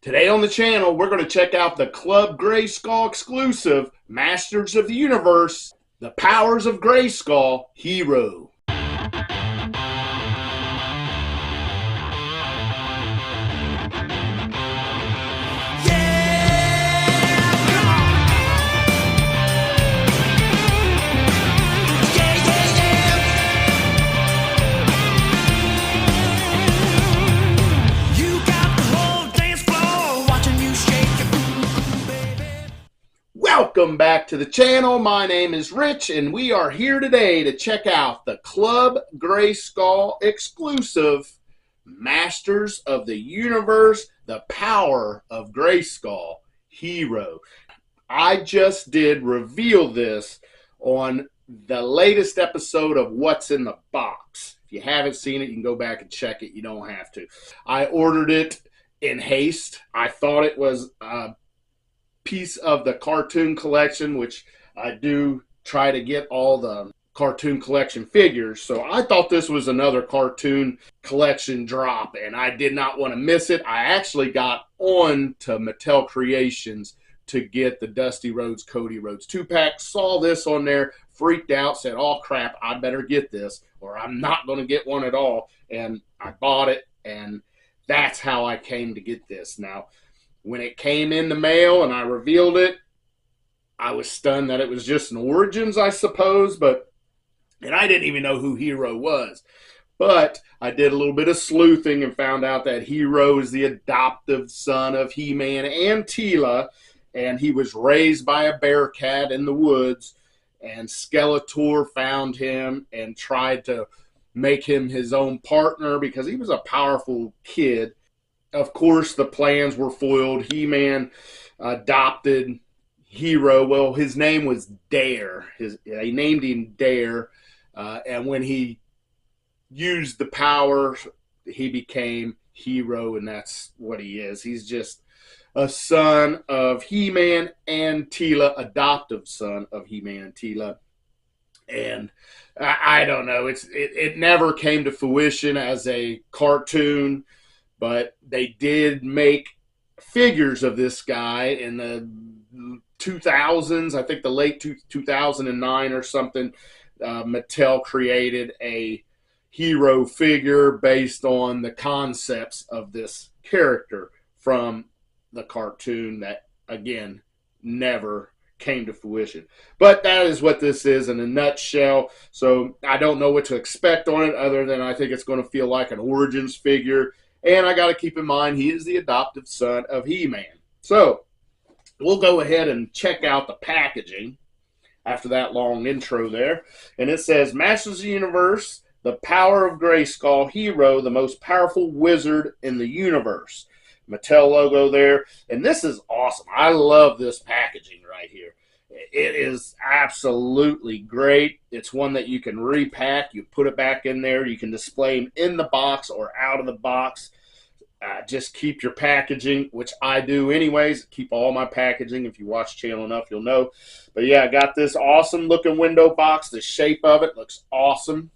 Today on the channel, we're going to check out the Club Grayskull exclusive Masters of the Universe, The Powers of Grayskull Hero. Welcome back to the channel. My name is Rich, and we are here today to check out the Club Grayskull exclusive Masters of the Universe, The Power of Grayskull Hero. I just did reveal this on the latest episode of What's in the Box. If you haven't seen it, you can go back and check it. You don't have to. I ordered it in haste. I thought it was piece of the cartoon collection, which I do try to get all the cartoon collection figures, so I thought this was another cartoon collection drop, and I did not want to miss it. I actually got on to Mattel Creations to get the Dusty Rhodes, Cody Rhodes 2-pack, saw this on there, freaked out, said, oh crap, I better get this, or I'm not going to get one at all, and I bought it, and that's how I came to get this. Now, when it came in the mail and I revealed it, I was stunned that it was just an Origins, I suppose, and I didn't even know who Hero was. But I did a little bit of sleuthing and found out that Hero is the adoptive son of He-Man and Teela, and he was raised by a bear cat in the woods, and Skeletor found him and tried to make him his own partner because he was a powerful kid. Of course, the plans were foiled. He-Man adopted Hero. Well, his name was Dare. They named him Dare. And when he used the power, he became Hero, and that's what he is. He's just a son of He-Man and Teela, adoptive son of He-Man and Teela. And I don't know. It never came to fruition as a cartoon. But they did make figures of this guy in the 2000s, I think the late 2009 or something. Mattel created a Hero figure based on the concepts of this character from the cartoon that, again, never came to fruition. But that is what this is in a nutshell. So I don't know what to expect on it other than I think it's going to feel like an Origins figure. And I got to keep in mind, he is the adoptive son of He-Man. So, we'll go ahead and check out the packaging after that long intro there. And it says, Masters of the Universe, The Power of Grayskull Hero, the most powerful wizard in the universe. Mattel logo there. And this is awesome. I love this packaging right here. It is absolutely great. It's one that you can repack. You put it back in there. You can display them in the box or out of the box. Just keep your packaging, which I do anyways. Keep all my packaging. If you watch the channel enough, you'll know. But yeah, I got this awesome looking window box. The shape of it looks awesome.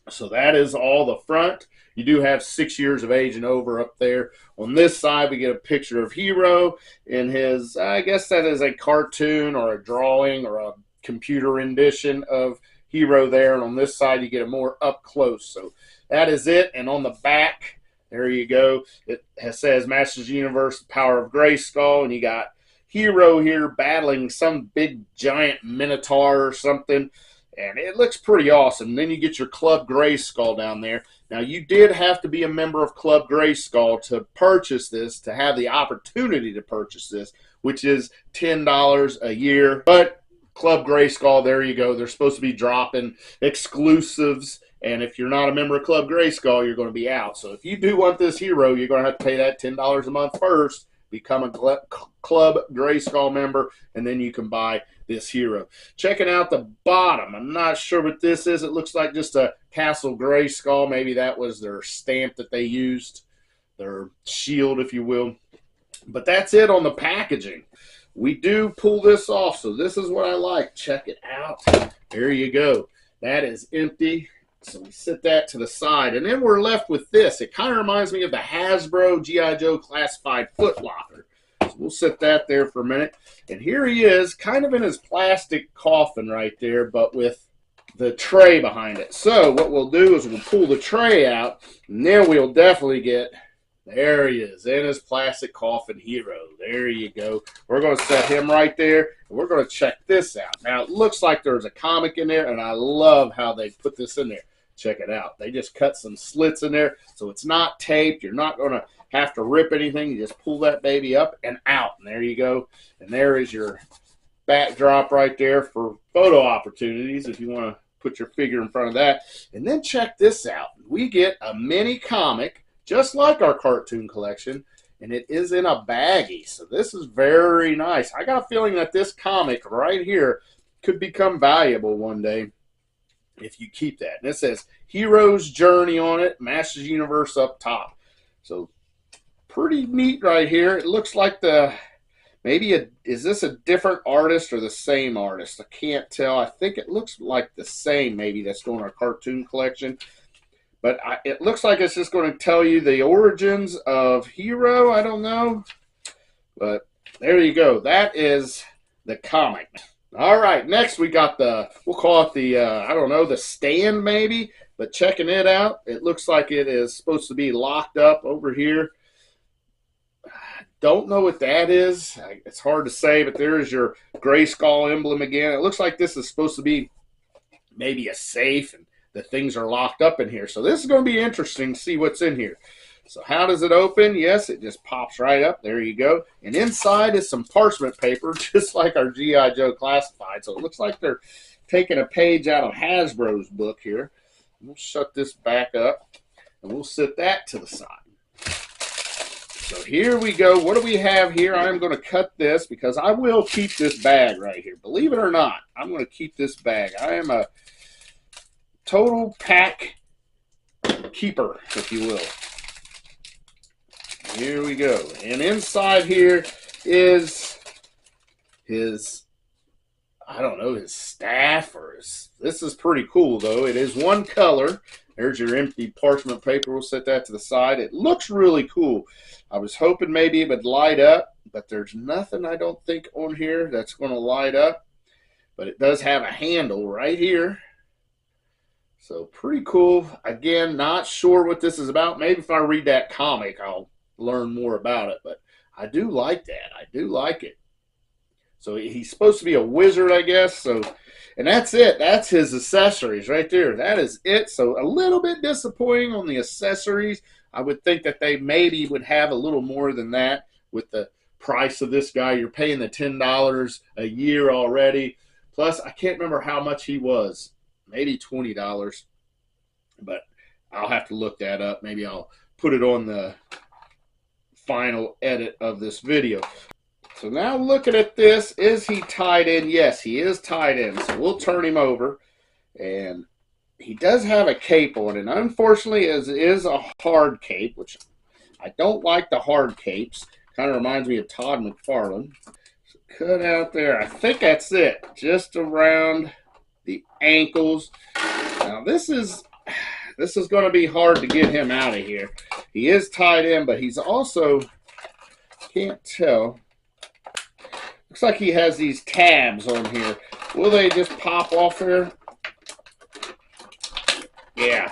So that is all the front. You do have 6 years of age and over up there. On this side, we get a picture of Hero in his, I guess that is a cartoon or a drawing or a computer rendition of Hero there. And on this side, you get a more up close. So that is it. And on the back, there you go. It says Masters of the Universe, Power of Grayskull. And you got Hero here battling some big giant minotaur or something. And it looks pretty awesome. Then you get your Club Grayskull down there. Now, you did have to be a member of Club Grayskull to purchase this, to have the opportunity to purchase this, which is $10 a year. But Club Grayskull, there you go. They're supposed to be dropping exclusives. And if you're not a member of Club Grayskull, you're going to be out. So if you do want this Hero, you're going to have to pay that $10 a month first. Become a Club Grayskull member, and then you can buy this Hero. Checking out the bottom. I'm not sure what this is. It looks like just a Castle Grayskull. Maybe that was their stamp that they used, their shield, if you will. But that's it on the packaging. We do pull this off, so this is what I like. Check it out. There you go. That is empty. So we set that to the side, and then we're left with this. It kind of reminds me of the Hasbro G.I. Joe Classified Foot Locker. So we'll set that there for a minute. And here he is, kind of in his plastic coffin right there, but with the tray behind it. So what we'll do is we'll pull the tray out, and then we'll definitely get, there he is, in his plastic coffin hero. There you go. We're going to set him right there, and we're going to check this out. Now, it looks like there's a comic in there, and I love how they put this in there. Check it out. They just cut some slits in there, so it's not taped. You're not going to have to rip anything. You just pull that baby up and out, and there you go. And there is your backdrop right there for photo opportunities if you want to put your figure in front of that. And then check this out. We get a mini comic, just like our cartoon collection, and it is in a baggie. So this is very nice. I got a feeling that this comic right here could become valuable one day if you keep that. And it says Hero's Journey on it, Masters Universe up top. So pretty neat right here. It looks like is this a different artist or the same artist? I can't tell. I think it looks like the same, maybe, that's doing our cartoon collection. But it looks like it's just going to tell you the origins of Hero. I don't know. But there you go. That is the comic. All right. Next, we got we'll call it I don't know, the stand maybe. But checking it out, it looks like it is supposed to be locked up over here. Don't know what that is. It's hard to say, but there is your Grayskull emblem again. It looks like this is supposed to be maybe a safe, and the things are locked up in here. So this is going to be interesting to see what's in here. So how does it open? Yes, it just pops right up. There you go. And inside is some parchment paper, just like our G.I. Joe Classified. So it looks like they're taking a page out of Hasbro's book here. We'll shut this back up, and we'll set that to the side. So here we go. What do we have here? I'm going to cut this because I will keep this bag right here. Believe it or not, I'm going to keep this bag. I am a total pack keeper, if you will. Here we go. And inside here is his, I don't know, his staff or his, this is pretty cool though. It is one color. There's your empty parchment paper. We'll set that to the side. It looks really cool. I was hoping maybe it would light up, but there's nothing, I don't think, on here that's going to light up. But it does have a handle right here. So pretty cool. Again, not sure what this is about. Maybe if I read that comic, I'll learn more about it. But I do like that. I do like it. So he's supposed to be a wizard, I guess. So, and that's it. That's his accessories right there. That is it. So a little bit disappointing on the accessories. I would think that they maybe would have a little more than that with the price of this guy. You're paying the $10 a year already. Plus, I can't remember how much he was. Maybe $20. But I'll have to look that up. Maybe I'll put it on the final edit of this video. So now looking at this, is he tied in? Yes, he is tied in. So we'll turn him over. And he does have a cape on it. Unfortunately, it is a hard cape, which I don't like the hard capes. Kind of reminds me of Todd McFarlane. So cut out there. I think that's it. Just around the ankles. Now this is going to be hard to get him out of here. He is tied in, but he's also, can't tell. Looks like he has these tabs on here. Will they just pop off there? Yeah.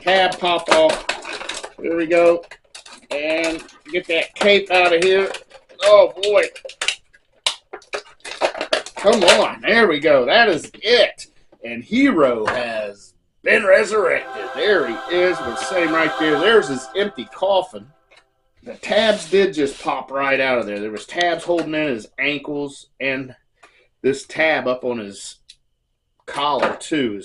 Tab pop off. There we go. And get that cape out of here. Oh, boy. Come on. There we go. That is it. And Hero has been resurrected. There he is. We're saying right there. There's his empty coffin. The tabs did just pop right out of there. There was tabs holding in his ankles and this tab up on his collar too.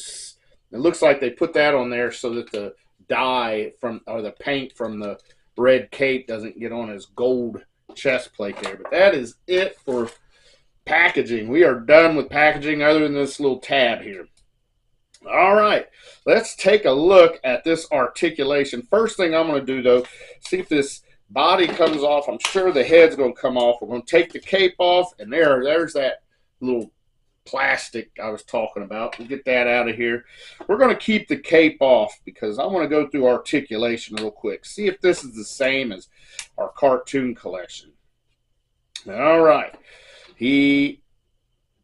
It looks like they put that on there so that the dye from, or the paint from the red cape doesn't get on his gold chest plate there. But that is it for packaging. We are done with packaging other than this little tab here. All right, let's take a look at this articulation. First thing I'm going to do though, see if this body comes off. I'm sure the head's going to come off. We're going to take the cape off, and there's that little plastic I was talking about. We'll get that out of here. We're going to keep the cape off because I want to go through articulation real quick. See if this is the same as our cartoon collection. All right. He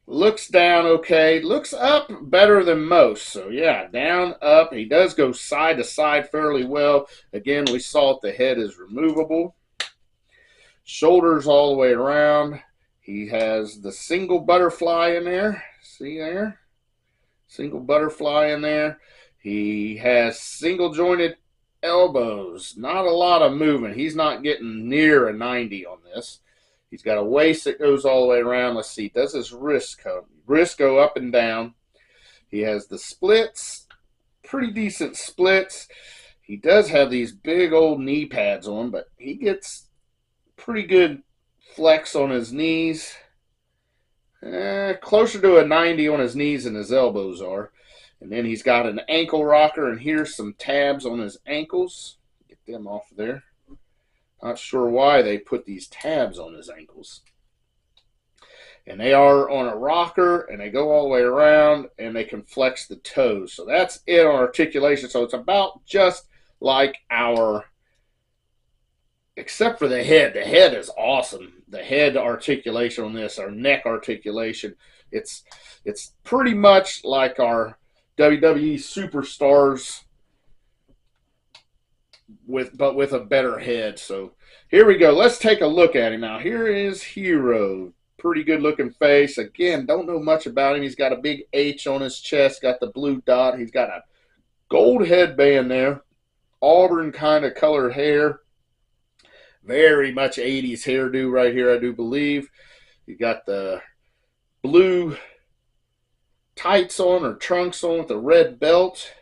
looks down okay. Looks up better than most. So, yeah, down, up. He does go side to side fairly well. Again, we saw it. The head is removable. Shoulders all the way around. He has the single butterfly in there. See there? Single butterfly in there. He has single jointed elbows. Not a lot of movement. He's not getting near a 90 on this. He's got a waist that goes all the way around. Let's see. Does his wrist go up and down? He has the splits. Pretty decent splits. He does have these big old knee pads on, but he gets pretty good flex on his knees. Closer to a 90 on his knees than his elbows are. And then he's got an ankle rocker, and here's some tabs on his ankles. Get them off of there. Not sure why they put these tabs on his ankles. And they are on a rocker, and they go all the way around, and they can flex the toes. So that's it on articulation. So it's about just like our, except for the head. The head is awesome. The head articulation on this, our neck articulation, it's pretty much like our WWE superstars, but with a better head. So here we go. Let's take a look at him now. Here is Hero. Pretty good looking face. Again, don't know much about him. He's got a big H on his chest, got the blue dot. He's got a gold headband there, auburn kind of colored hair. Very much 80s hairdo right here, I do believe. You got the blue tights on or trunks on with a red belt.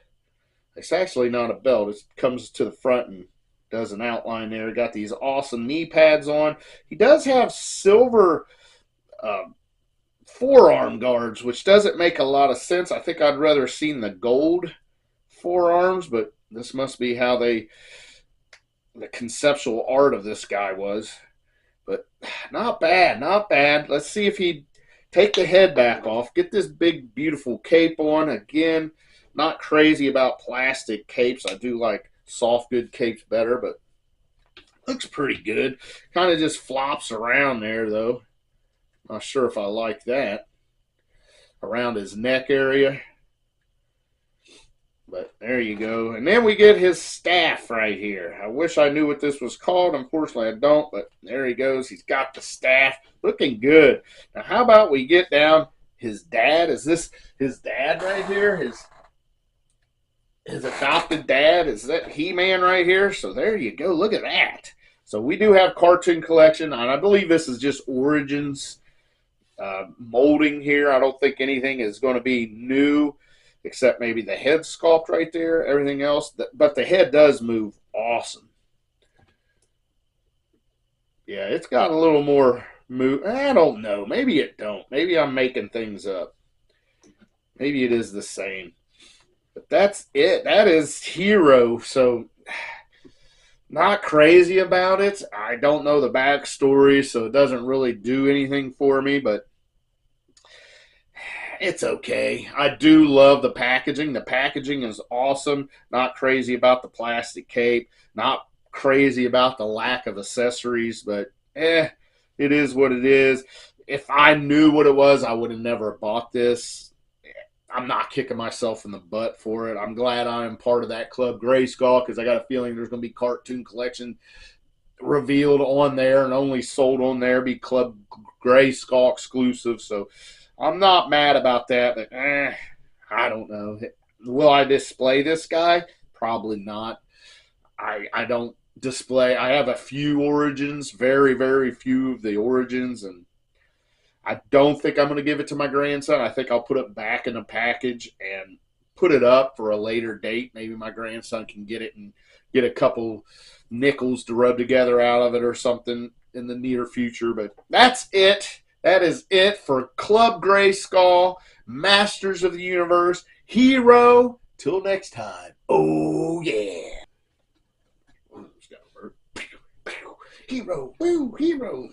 It's actually not a belt. It comes to the front and does an outline there. Got these awesome knee pads on. He does have silver forearm guards, which doesn't make a lot of sense. I think I'd rather seen the gold forearms, but this must be how the conceptual art of this guy was. But not bad, not bad. Let's see if he'd take the head back off, get this big, beautiful cape on. Again, not crazy about plastic capes. I do like soft, good capes better, but looks pretty good. Kind of just flops around there, though. Not sure if I like that. Around his neck area. But there you go. And then we get his staff right here. I wish I knew what this was called. Unfortunately, I don't. But there he goes. He's got the staff. Looking good. Now, how about we get down his dad? Is this his dad right here? His adopted dad? Is that He-Man right here? So there you go. Look at that. So we do have cartoon collection. And I believe this is just Origins molding here. I don't think anything is going to be new, except maybe the head sculpt right there. Everything else, but the head does move awesome. Yeah, it's got a little more move. I don't know. Maybe it don't. Maybe I'm making things up. Maybe it is the same. But that's it. That is Hero. So not crazy about it. I don't know the backstory, so it doesn't really do anything for me, but it's okay. I do love the packaging. The packaging is awesome. Not crazy about the plastic cape. Not crazy about the lack of accessories, but it is what it is. If I knew what it was, I would have never bought this. I'm not kicking myself in the butt for it. I'm glad I'm part of that club, Grayskull, because I got a feeling there's going to be cartoon collection revealed on there and only sold on there, be Club Grayskull exclusive. So I'm not mad about that, but I don't know. Will I display this guy? Probably not. I don't display. I have a few Origins, very, very few of the Origins, and I don't think I'm going to give it to my grandson. I think I'll put it back in a package and put it up for a later date. Maybe my grandson can get it and get a couple nickels to rub together out of it or something in the near future. But that's it. That is it for Club Grayskull, Masters of the Universe, Hero. Till next time. Oh, yeah. Hero. Woo, Hero.